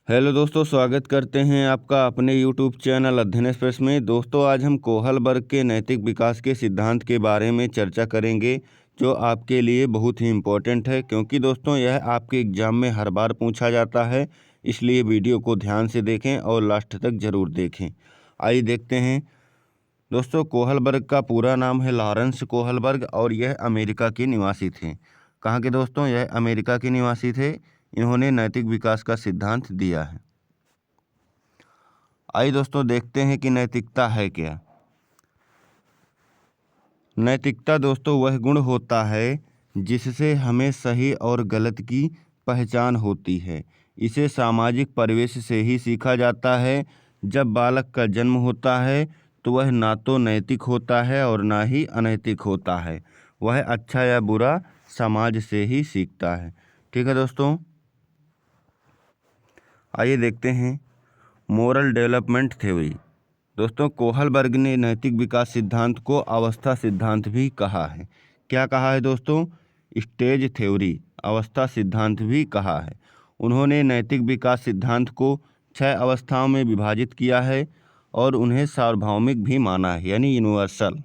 Hello दोस्तों, स्वागत करते हैं आपका अपने यूट्यूब चैनल अध्ययन एक्सप्रेस में। दोस्तों, आज हम कोहलबर्ग के नैतिक विकास के सिद्धांत के बारे में चर्चा करेंगे, जो आपके लिए बहुत ही इम्पोर्टेंट है, क्योंकि दोस्तों यह आपके एग्ज़ाम में हर बार पूछा जाता है। इसलिए वीडियो को ध्यान से देखें और लास्ट तक ज़रूर देखें। आइए देखते हैं। दोस्तों, कोहलबर्ग का पूरा नाम है लॉरेंस कोहलबर्ग और यह अमेरिका के निवासी थे। कहाँ के दोस्तों? यह अमेरिका के निवासी थे। इन्होंने नैतिक विकास का सिद्धांत दिया है। आइए दोस्तों देखते हैं कि नैतिकता है क्या। नैतिकता दोस्तों वह गुण होता है जिससे हमें सही और गलत की पहचान होती है। इसे सामाजिक परिवेश से ही सीखा जाता है। जब बालक का जन्म होता है तो वह ना तो नैतिक होता है और ना ही अनैतिक होता है। वह अच्छा या बुरा समाज से ही सीखता है। ठीक है दोस्तों, आइए देखते हैं मोरल डेवलपमेंट थ्योरी। दोस्तों, कोहलबर्ग ने नैतिक विकास सिद्धांत को अवस्था सिद्धांत भी कहा है। क्या कहा है दोस्तों? स्टेज थ्योरी, अवस्था सिद्धांत भी कहा है। उन्होंने नैतिक विकास सिद्धांत को 6 अवस्थाओं में विभाजित किया है और उन्हें सार्वभौमिक भी माना है, यानी यूनिवर्सल।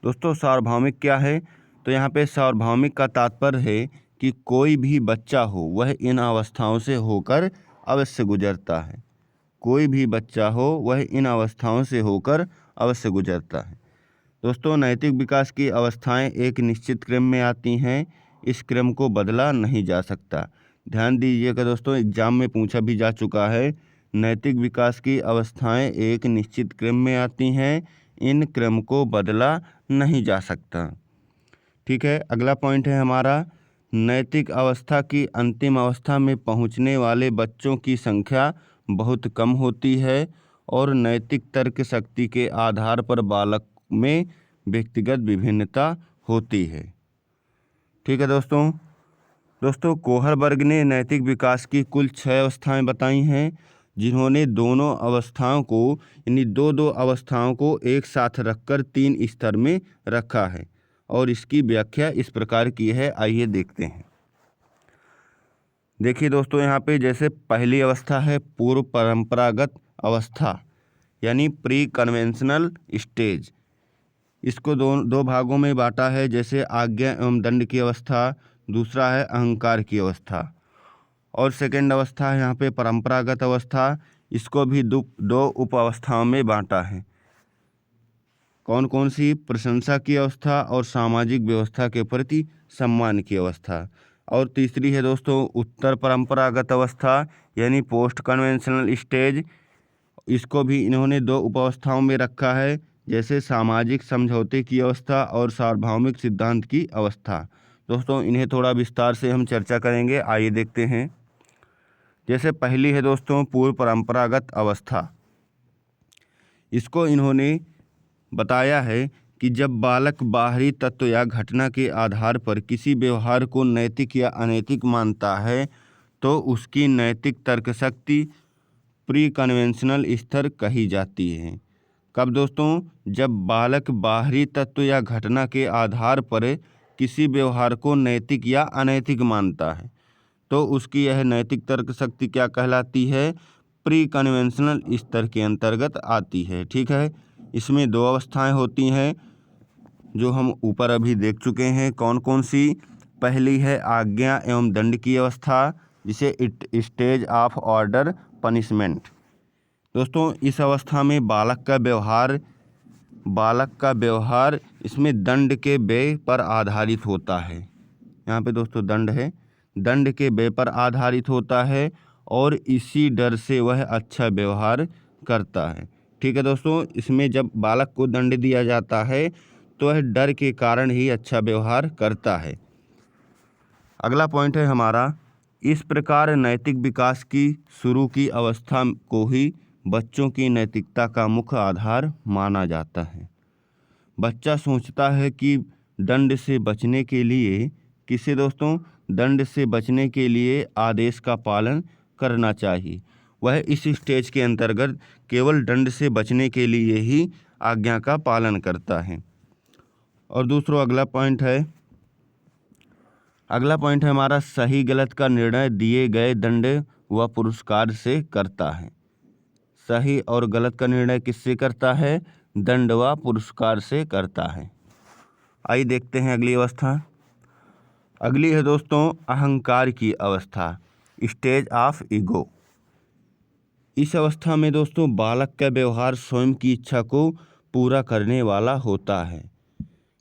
दोस्तों, सार्वभौमिक क्या है? तो यहाँ पे सार्वभौमिक का तात्पर्य है कि कोई भी बच्चा हो वह इन अवस्थाओं से होकर अवश्य गुजरता है। कोई भी बच्चा हो वह इन अवस्थाओं से होकर अवश्य गुजरता है। दोस्तों, नैतिक विकास की अवस्थाएं एक निश्चित क्रम में आती हैं। इस क्रम को बदला नहीं जा सकता। ध्यान दीजिएगा दोस्तों, एग्जाम में पूछा भी जा चुका है। नैतिक विकास की अवस्थाएं एक निश्चित क्रम में आती हैं। इन क्रम को बदला नहीं जा सकता। ठीक है, अगला पॉइंट है हमारा, नैतिक अवस्था की अंतिम अवस्था में पहुंचने वाले बच्चों की संख्या बहुत कम होती है और नैतिक तर्क शक्ति के आधार पर बालक में व्यक्तिगत विभिन्नता होती है। ठीक है दोस्तों, कोहलबर्ग ने नैतिक विकास की कुल 6 अवस्थाएं बताई हैं, जिन्होंने दोनों अवस्थाओं को यानी दो अवस्थाओं को एक साथ रखकर 3 स्तर में रखा है और इसकी व्याख्या इस प्रकार की है। आइए देखते हैं। देखिए दोस्तों, यहाँ पे जैसे पहली अवस्था है पूर्व परंपरागत अवस्था, यानी प्री कन्वेंशनल स्टेज। इसको दो भागों में बांटा है, जैसे आज्ञा एवं दंड की अवस्था, दूसरा है अहंकार की अवस्था। और सेकेंड अवस्था है यहाँ पे परंपरागत अवस्था। इसको भी दो उप अवस्थाओं में बांटा है। कौन कौन सी? प्रशंसा की अवस्था और सामाजिक व्यवस्था के प्रति सम्मान की अवस्था। और तीसरी है दोस्तों उत्तर परंपरागत अवस्था, यानी पोस्ट कन्वेंशनल स्टेज। इसको भी इन्होंने 2 उपावस्थाओं में रखा है, जैसे सामाजिक समझौते की अवस्था और सार्वभौमिक सिद्धांत की अवस्था। दोस्तों, इन्हें थोड़ा विस्तार से हम चर्चा करेंगे। आइए देखते हैं। जैसे पहली है दोस्तों पूर्व परंपरागत अवस्था। इसको इन्होंने बताया है कि जब बालक बाहरी तत्व या घटना के आधार पर किसी व्यवहार को नैतिक या अनैतिक मानता है तो उसकी नैतिक तर्क शक्ति प्री कन्वेंशनल स्तर कही जाती है। कब दोस्तों? जब बालक बाहरी तत्व या घटना के आधार पर किसी व्यवहार को नैतिक या अनैतिक मानता है तो उसकी यह नैतिक तर्क शक्ति क्या कहलाती है? प्री कन्वेंशनल स्तर के अंतर्गत आती है। ठीक है, इसमें 2 अवस्थाएं होती हैं जो हम ऊपर अभी देख चुके हैं। कौन कौन सी? पहली है आज्ञा एवं दंड की अवस्था, जिसे स्टेज ऑफ ऑर्डर पनिशमेंट। दोस्तों, इस अवस्था में बालक का व्यवहार इसमें दंड के व्यय पर आधारित होता है। यहाँ पे दोस्तों दंड है, दंड के व्यय पर आधारित होता है और इसी डर से वह अच्छा व्यवहार करता है। ठीक है दोस्तों, इसमें जब बालक को दंड दिया जाता है तो वह डर के कारण ही अच्छा व्यवहार करता है। अगला पॉइंट है हमारा, इस प्रकार नैतिक विकास की शुरू की अवस्था को ही बच्चों की नैतिकता का मुख्य आधार माना जाता है। बच्चा सोचता है कि दंड से बचने के लिए किसे दोस्तों? दंड से बचने के लिए आदेश का पालन करना चाहिए। वह इस स्टेज के अंतर्गत केवल दंड से बचने के लिए ही आज्ञा का पालन करता है। और अगला पॉइंट है हमारा, सही गलत का निर्णय दिए गए दंड वह पुरस्कार से करता है। सही और गलत का निर्णय किससे करता है? दंड व पुरस्कार से करता है। आइए देखते हैं अगली अवस्था। अगली है दोस्तों अहंकार की अवस्था, स्टेज ऑफ ईगो। इस अवस्था में दोस्तों बालक का व्यवहार स्वयं की इच्छा को पूरा करने वाला होता है।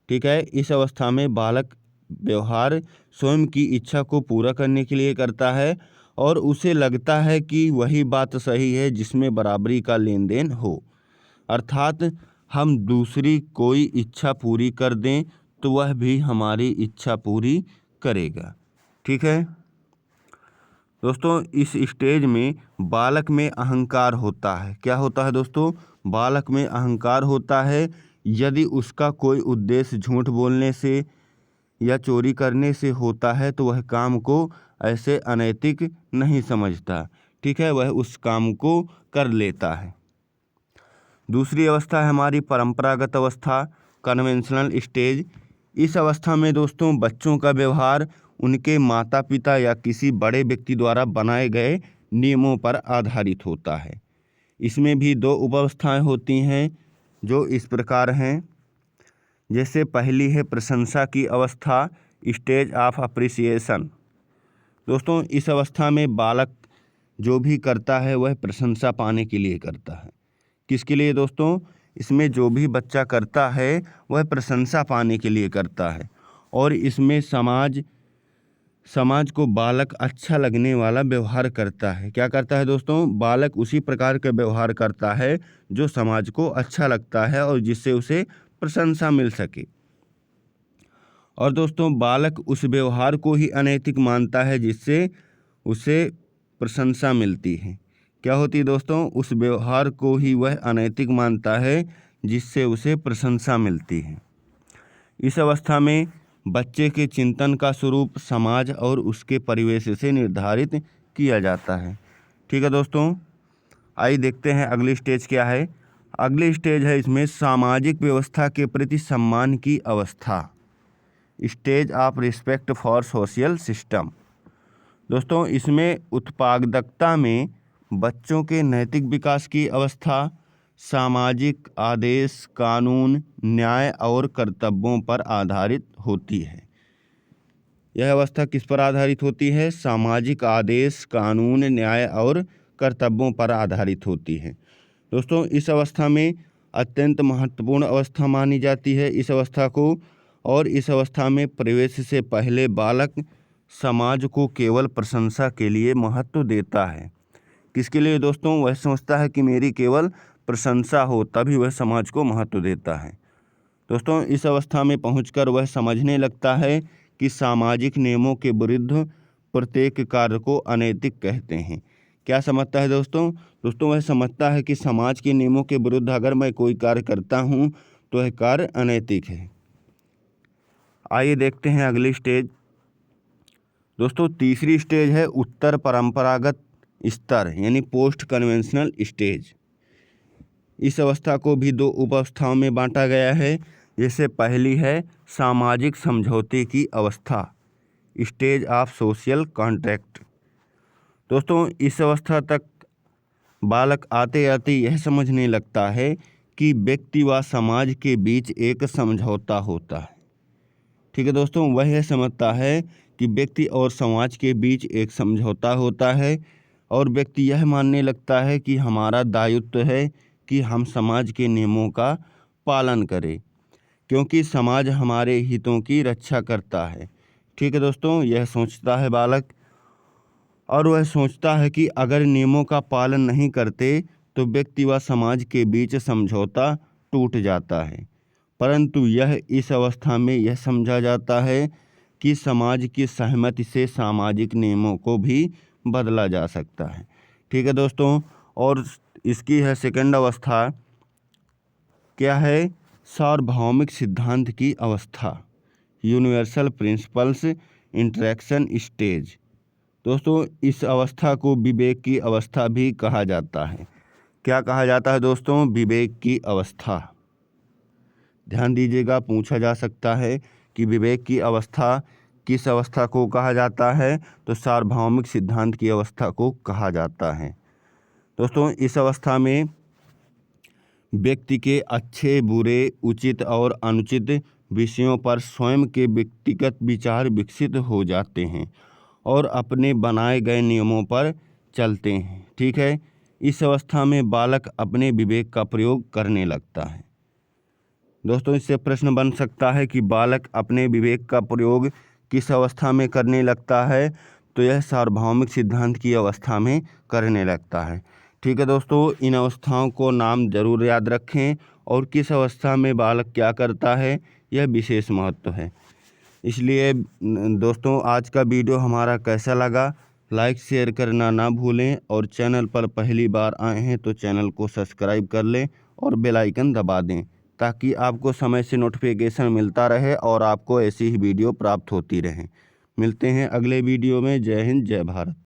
ठीक है, इस अवस्था में बालक व्यवहार स्वयं की इच्छा को पूरा करने के लिए करता है और उसे लगता है कि वही बात सही है जिसमें बराबरी का लेन देन हो। अर्थात हम दूसरी कोई इच्छा पूरी कर दें तो वह भी हमारी इच्छा पूरी करेगा। ठीक है दोस्तों, इस स्टेज में बालक में अहंकार होता है। क्या होता है दोस्तों? बालक में अहंकार होता है। यदि उसका कोई उद्देश्य झूठ बोलने से या चोरी करने से होता है तो वह काम को ऐसे अनैतिक नहीं समझता। ठीक है, वह उस काम को कर लेता है। दूसरी अवस्था है हमारी परंपरागत अवस्था, कन्वेंशनल स्टेज। इस अवस्था में दोस्तों बच्चों का व्यवहार उनके माता पिता या किसी बड़े व्यक्ति द्वारा बनाए गए नियमों पर आधारित होता है। इसमें भी दो उपावस्थाएं होती हैं जो इस प्रकार हैं। जैसे पहली है प्रशंसा की अवस्था, स्टेज ऑफ अप्रिसिएशन। दोस्तों इस अवस्था में बालक जो भी करता है वह प्रशंसा पाने के लिए करता है। किसके लिए दोस्तों? इसमें जो भी बच्चा करता है वह प्रशंसा पाने के लिए करता है और इसमें समाज को बालक अच्छा लगने वाला व्यवहार करता है। क्या करता है दोस्तों? बालक उसी प्रकार का व्यवहार करता है जो समाज को अच्छा लगता है और जिससे उसे प्रशंसा मिल सके। और दोस्तों बालक उस व्यवहार को ही अनैतिक मानता है जिससे उसे प्रशंसा मिलती है। क्या होती है दोस्तों? उस व्यवहार को ही वह अनैतिक मानता है जिससे उसे प्रशंसा मिलती है। इस अवस्था में बच्चे के चिंतन का स्वरूप समाज और उसके परिवेश से निर्धारित किया जाता है। ठीक है दोस्तों, आइए देखते हैं अगली स्टेज क्या है। अगली स्टेज है इसमें सामाजिक व्यवस्था के प्रति सम्मान की अवस्था, stage of respect for social system. दोस्तों इसमें उत्पादकता में बच्चों के नैतिक विकास की अवस्था, सामाजिक आदेश, कानून, न्याय और कर्तव्यों पर आधारित होती है। यह अवस्था किस पर आधारित होती है? सामाजिक आदेश, कानून, न्याय और कर्तव्यों पर आधारित होती है। दोस्तों इस अवस्था में अत्यंत महत्वपूर्ण अवस्था मानी जाती है इस अवस्था को। और इस अवस्था में प्रवेश से पहले बालक समाज को केवल प्रशंसा के लिए महत्व देता है। किसके लिए दोस्तों? वह समझता है कि मेरी केवल प्रशंसा हो, तभी वह समाज को महत्व देता है। दोस्तों इस अवस्था में पहुंचकर वह समझने लगता है कि सामाजिक नियमों के विरुद्ध प्रत्येक कार्य को अनैतिक कहते हैं। क्या समझता है दोस्तों? दोस्तों वह समझता है कि समाज के नियमों के विरुद्ध अगर मैं कोई कार्य करता हूं तो वह कार्य अनैतिक है। आइए देखते हैं अगली स्टेज। दोस्तों तीसरी स्टेज है उत्तर परंपरागत स्तर यानी पोस्ट कन्वेंशनल स्टेज। इस अवस्था को भी दो उपावस्थाओं में बांटा गया है। जैसे पहली है सामाजिक समझौते की अवस्था, स्टेज ऑफ सोशल कॉन्ट्रैक्ट। दोस्तों इस अवस्था तक बालक आते आते यह समझने लगता है कि व्यक्ति व समाज के बीच एक समझौता होता है। ठीक है दोस्तों, वह यह समझता है कि व्यक्ति और समाज के बीच एक समझौता होता है और व्यक्ति यह मानने लगता है कि हमारा दायित्व है कि हम समाज के नियमों का पालन करें क्योंकि समाज हमारे हितों की रक्षा करता है। ठीक है दोस्तों, यह सोचता है बालक और वह सोचता है कि अगर नियमों का पालन नहीं करते तो व्यक्ति व समाज के बीच समझौता टूट जाता है। परंतु यह इस अवस्था में यह समझा जाता है कि समाज की सहमति से सामाजिक नियमों को भी बदला जा सकता है। ठीक है दोस्तों, और इसकी है सेकंड अवस्था, क्या है? सार्वभौमिक सिद्धांत की अवस्था, यूनिवर्सल प्रिंसिपल्स इंटरेक्शन स्टेज। दोस्तों इस अवस्था को विवेक की अवस्था भी कहा जाता है। क्या कहा जाता है दोस्तों? विवेक की अवस्था। ध्यान दीजिएगा, पूछा जा सकता है कि विवेक की अवस्था किस अवस्था को कहा जाता है? तो सार्वभौमिक सिद्धांत की अवस्था को कहा जाता है। दोस्तों, इस अवस्था में व्यक्ति के अच्छे, बुरे, उचित और अनुचित विषयों पर स्वयं के व्यक्तिगत विचार विकसित हो जाते हैं और अपने बनाए गए नियमों पर चलते हैं। ठीक है। इस अवस्था में बालक अपने विवेक का प्रयोग करने लगता है। दोस्तों, इससे प्रश्न बन सकता है कि बालक अपने विवेक का प्रयोग किस अवस्था में करने लगता है? तो यह सार्वभौमिक सिद्धांत की अवस्था में करने लगता है। ठीक है दोस्तों, इन अवस्थाओं को नाम जरूर याद रखें और किस अवस्था में बालक क्या करता है, यह विशेष महत्व है। इसलिए दोस्तों, आज का वीडियो हमारा कैसा लगा, लाइक शेयर करना ना भूलें और चैनल पर पहली बार आए हैं तो चैनल को सब्सक्राइब कर लें और बेल आइकन दबा दें ताकि आपको समय से नोटिफिकेशन मिलता रहे और आपको ऐसी ही वीडियो प्राप्त होती रहे। मिलते हैं अगले वीडियो में। जय हिंद, जय भारत।